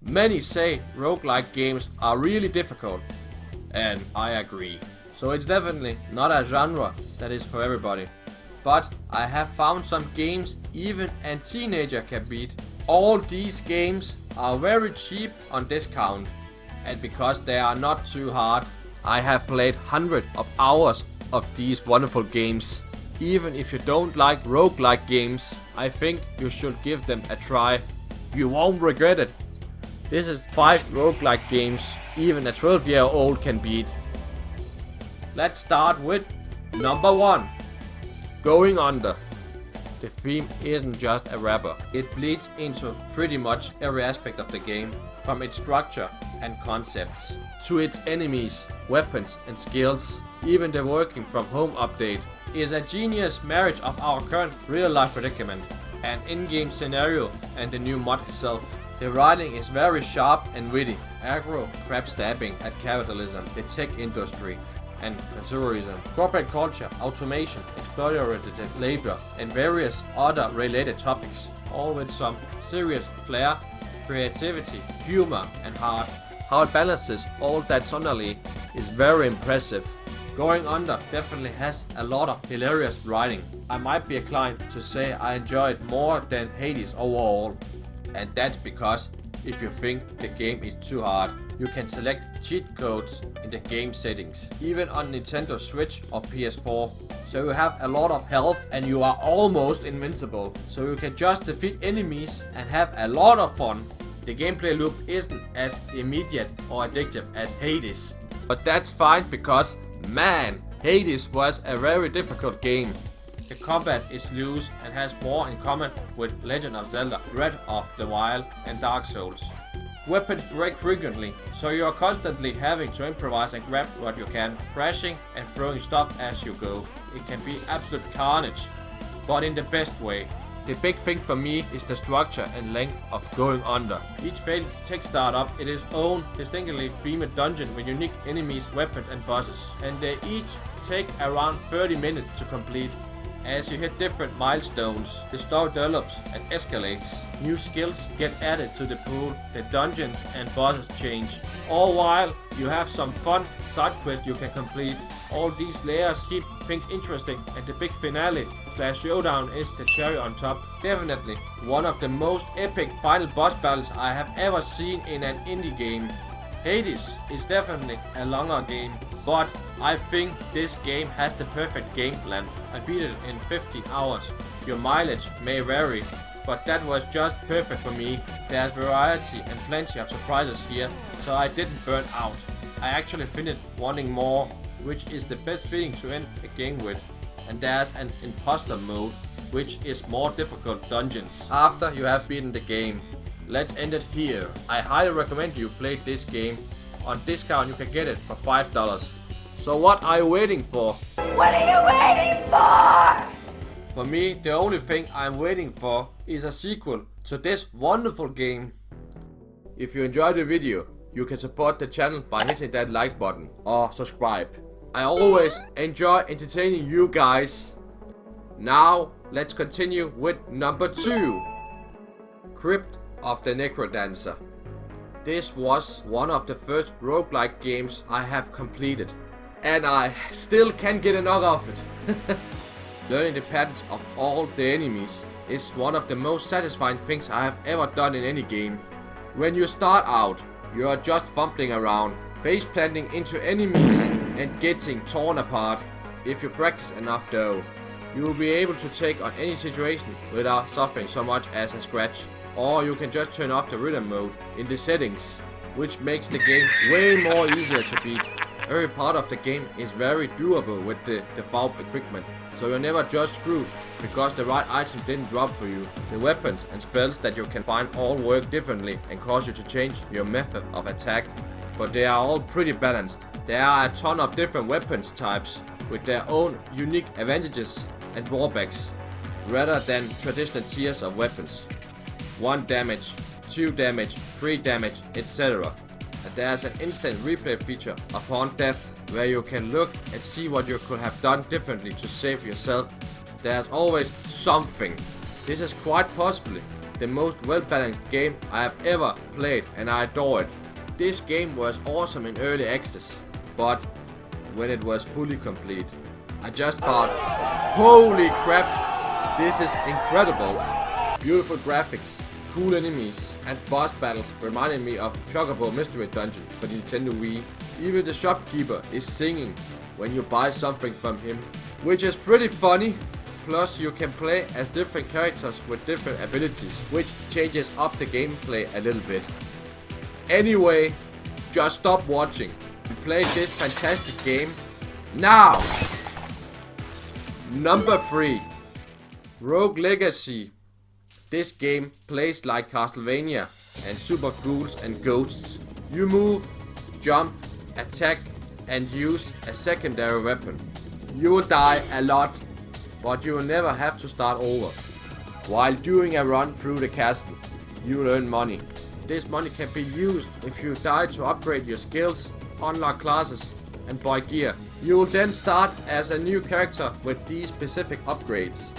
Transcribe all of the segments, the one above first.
Many say roguelike games are really difficult, and I agree. So it's definitely not a genre that is for everybody. But I have found some games even a teenager can beat. All these games are very cheap on discount, and because they are not too hard, I have played hundreds of hours of these wonderful games. Even if you don't like roguelike games, I think you should give them a try. You won't regret it. This is 5 roguelike games even a 12-year-old can beat. Let's start with number 1. Going Under. The theme isn't just a wrapper. It bleeds into pretty much every aspect of the game, from its structure and concepts, to its enemies, weapons and skills. Even the working from home update is a genius marriage of our current real-life predicament, an in-game scenario and the new mod itself. The writing is very sharp and witty, aggro, crab stabbing at capitalism, the tech industry, and consumerism, corporate culture, automation, exploitative labor, and various other related topics, all with some serious flair, creativity, humor, and heart. How it balances all that tonally is very impressive. Going Under definitely has a lot of hilarious writing. I might be inclined to say I enjoy it more than Hades overall, and that's because if you think the game is too hard, you can select cheat codes in the game settings, even on Nintendo Switch or PS4. So you have a lot of health and you are almost invincible, so you can just defeat enemies and have a lot of fun. The gameplay loop isn't as immediate or addictive as Hades, but that's fine because, man, Hades was a very difficult game. The combat is loose and has more in common with Legend of Zelda, Breath of the Wild and Dark Souls. Weapons break frequently, so you are constantly having to improvise and grab what you can, crashing and throwing stuff as you go. It can be absolute carnage, but in the best way. The big thing for me is the structure and length of Going Under. Each failed tech startup is its own distinctly themed dungeon with unique enemies, weapons and bosses, and they each take around 30 minutes to complete. As you hit different milestones, the story develops and escalates. New skills get added to the pool, the dungeons and bosses change. All while you have some fun side quests you can complete. All these layers keep things interesting, and the big finale / showdown is the cherry on top. Definitely one of the most epic final boss battles I have ever seen in an indie game. Hades is definitely a longer game, but I think this game has the perfect game plan. I beat it in 15 hours. Your mileage may vary, but that was just perfect for me. There's variety and plenty of surprises here, so I didn't burn out. I actually finished wanting more, which is the best feeling to end a game with. And there's an imposter mode, which is more difficult dungeons after you have beaten the game. Let's end it here. I highly recommend you play this game. On discount you can get it for $5. So what are you waiting for? What are you waiting for? For me, the only thing I'm waiting for is a sequel to this wonderful game. If you enjoyed the video, you can support the channel by hitting that like button or subscribe. I always enjoy entertaining you guys. Now, let's continue with number 2. Crypt of the NecroDancer. This was one of the first roguelike games I have completed, and I still can't get enough of it. Learning the patterns of all the enemies is one of the most satisfying things I have ever done in any game. When you start out, you are just fumbling around, face planting into enemies and getting torn apart. If you practice enough though, you will be able to take on any situation without suffering so much as a scratch. Or you can just turn off the rhythm mode in the settings, which makes the game way more easier to beat. Every part of the game is very doable with the default equipment, so you're never just screwed because the right item didn't drop for you. The weapons and spells that you can find all work differently and cause you to change your method of attack, but they are all pretty balanced. There are a ton of different weapons types with their own unique advantages and drawbacks, rather than traditional tiers of weapons. 1 damage, 2 damage, 3 damage, etc. And there's an instant replay feature upon death where you can look and see what you could have done differently to save yourself. There's always something. This is quite possibly the most well-balanced game I have ever played, and I adore it. This game was awesome in early access, but when it was fully complete, I just thought, holy crap, this is incredible. Beautiful graphics, cool enemies, and boss battles reminded me of Chocobo Mystery Dungeon for the Nintendo Wii. Even the shopkeeper is singing when you buy something from him, which is pretty funny. Plus you can play as different characters with different abilities, which changes up the gameplay a little bit. Anyway, just stop watching and play this fantastic game now! Number 3. Rogue Legacy. This game plays like Castlevania and Super Ghouls and Ghosts. You move, jump, attack and use a secondary weapon. You will die a lot, but you will never have to start over. While doing a run through the castle, you will earn money. This money can be used if you die to upgrade your skills, unlock classes and buy gear. You will then start as a new character with these specific upgrades.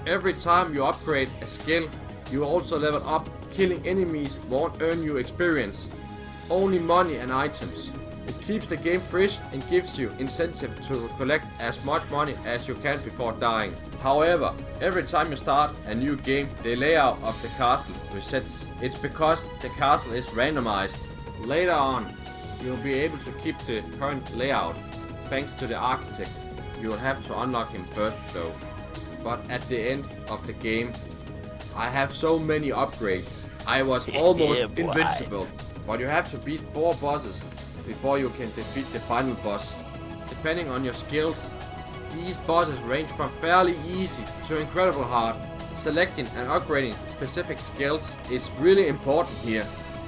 Every time you upgrade a skill, you also level up. Killing enemies won't earn you experience, only money and items. It keeps the game fresh and gives you incentive to collect as much money as you can before dying. However, every time you start a new game, the layout of the castle resets. It's because the castle is randomized. Later on, you'll be able to keep the current layout thanks to the architect. You'll have to unlock him first though. But at the end of the game, I have so many upgrades. I was almost invincible. But you have to beat 4 bosses before you can defeat the final boss. Depending on your skills, these bosses range from fairly easy to incredible hard. Selecting and upgrading specific skills is really important here.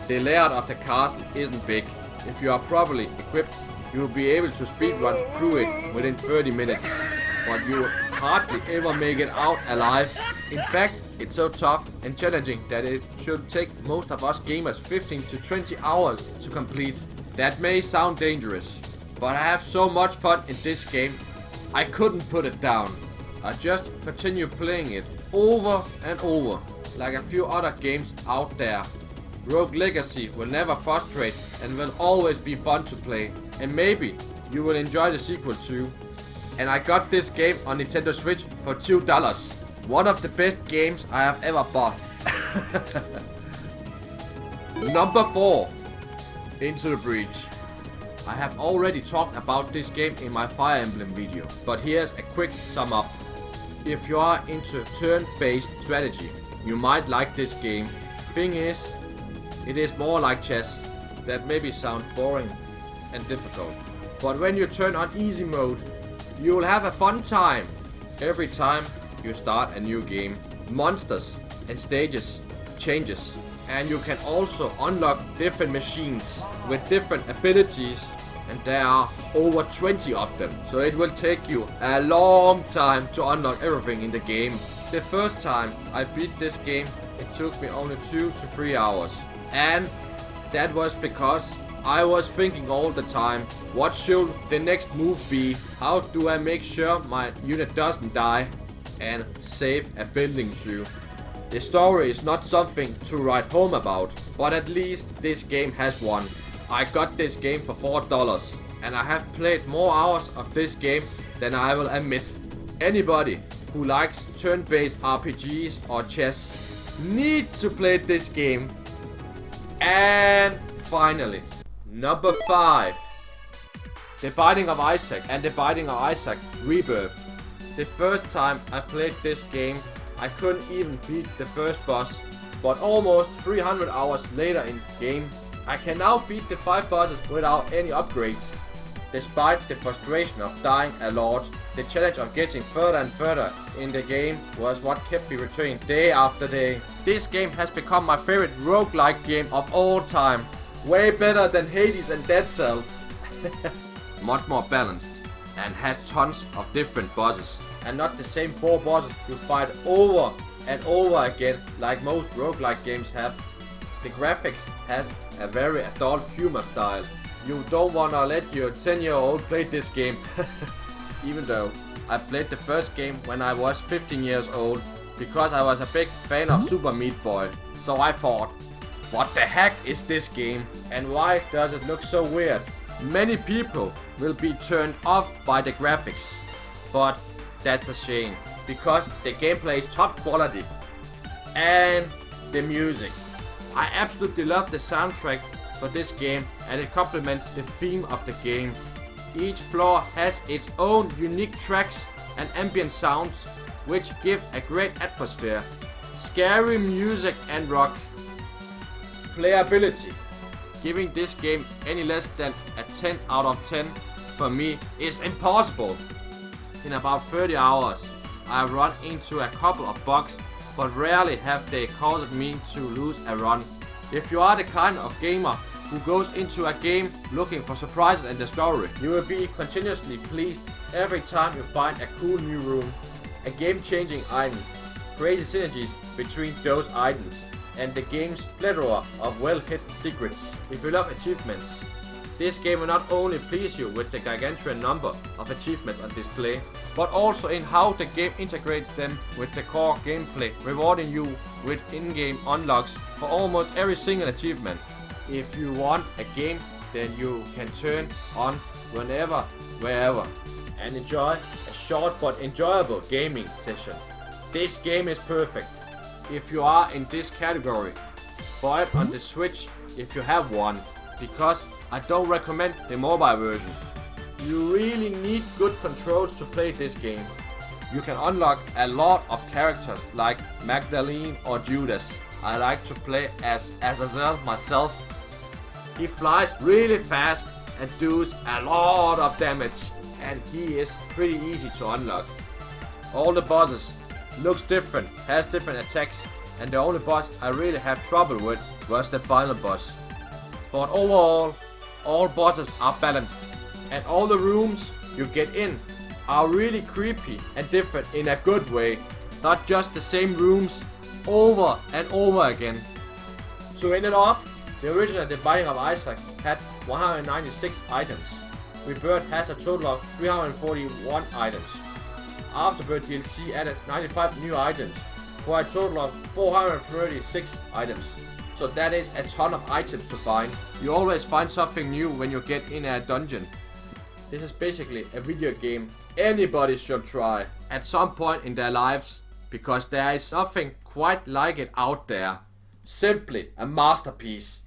The layout of the castle isn't big. If you are properly equipped, you will be able to speedrun through it within 30 minutes. But you will hardly ever make it out alive. In fact, it's so tough and challenging that it should take most of us gamers 15 to 20 hours to complete. That may sound dangerous, but I have so much fun in this game, I couldn't put it down. I just continue playing it over and over, like a few other games out there. Rogue Legacy will never frustrate and will always be fun to play, and maybe you will enjoy the sequel too. And I got this game on Nintendo Switch for $2. One of the best games I have ever bought. Number 4. Into the Breach. I have already talked about this game in my Fire Emblem video, but here's a quick sum up. If you are into turn-based strategy, you might like this game. Thing is, it is more like chess. That maybe sounds boring and difficult, but when you turn on easy mode, you will have a fun time. Every time you start a new game, monsters and stages changes, and you can also unlock different machines with different abilities, and there are over 20 of them, so it will take you a long time to unlock everything in the game. The first time I beat this game, it took me only 2 to 3 hours, and that was because I was thinking all the time, what should the next move be? How do I make sure my unit doesn't die? And save a building too. The story is not something to write home about, but at least this game has one. I got this game for $4, and I have played more hours of this game than I will admit. Anybody who likes turn-based RPGs or chess need to play this game. And finally, number 5. The Binding of Isaac and The Binding of Isaac Rebirth. The first time I played this game, I couldn't even beat the first boss, but almost 300 hours later in game, I can now beat the 5 bosses without any upgrades. Despite the frustration of dying a lot, the challenge of getting further and further in the game was what kept me returning day after day. This game has become my favorite roguelike game of all time. Way better than Hades and Dead Cells. Much more balanced and has tons of different bosses, and not the same 4 bosses you fight over and over again like most roguelike games have. The graphics has a very adult humor style. You don't wanna let your 10-year-old play this game. Even though I played the first game when I was 15 years old, because I was a big fan of Super Meat Boy. So I thought, what the heck is this game and why does it look so weird? Many people will be turned off by the graphics, but that's a shame because the gameplay is top quality and the music. I absolutely love the soundtrack for this game and it complements the theme of the game. Each floor has its own unique tracks and ambient sounds which give a great atmosphere. Scary music and rock. Playability. Giving this game any less than a 10 out of 10 for me is impossible. In about 30 hours I have run into a couple of bugs, but rarely have they caused me to lose a run. If you are the kind of gamer who goes into a game looking for surprises and discovery, you will be continuously pleased every time you find a cool new room, a game-changing item, crazy synergies between those items, and the game's plethora of well-hidden secrets. If you love achievements, this game will not only please you with the gargantuan number of achievements on display, but also in how the game integrates them with the core gameplay, rewarding you with in-game unlocks for almost every single achievement. If you want a game, then you can turn on whenever, wherever, and enjoy a short but enjoyable gaming session. This game is perfect if you are in this category. Buy it on the Switch if you have one, because I don't recommend the mobile version. You really need good controls to play this game. You can unlock a lot of characters like Magdalene or Judas. I like to play as Azazel myself. He flies really fast and does a lot of damage, and he is pretty easy to unlock. All the bosses looks different, has different attacks, and the only boss I really have trouble with was the final boss. But overall, all bosses are balanced, and all the rooms you get in are really creepy and different in a good way, not just the same rooms over and over again. To end it off, the original The Binding of Isaac had 196 items. Rebirth has a total of 341 items. Afterbirth DLC added 95 new items for a total of 436 items. So that is a ton of items to find. You always find something new when you get in a dungeon. This is basically a video game anybody should try at some point in their lives, because there is nothing quite like it out there. Simply a masterpiece.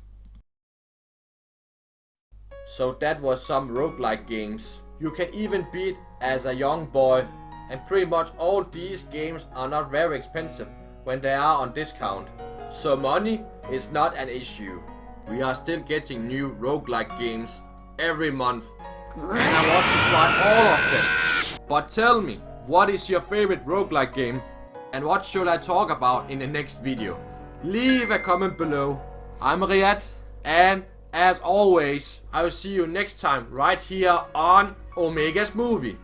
So that was some roguelike games. You can even beat as a young boy, and pretty much all these games are not very expensive when they are on discount. So money is not an issue. We are still getting new roguelike games every month, and I want to try all of them. But tell me, what is your favorite roguelike game, and what should I talk about in the next video? Leave a comment below. I'm Riyad, and as always, I will see you next time right here on Omega's Movie.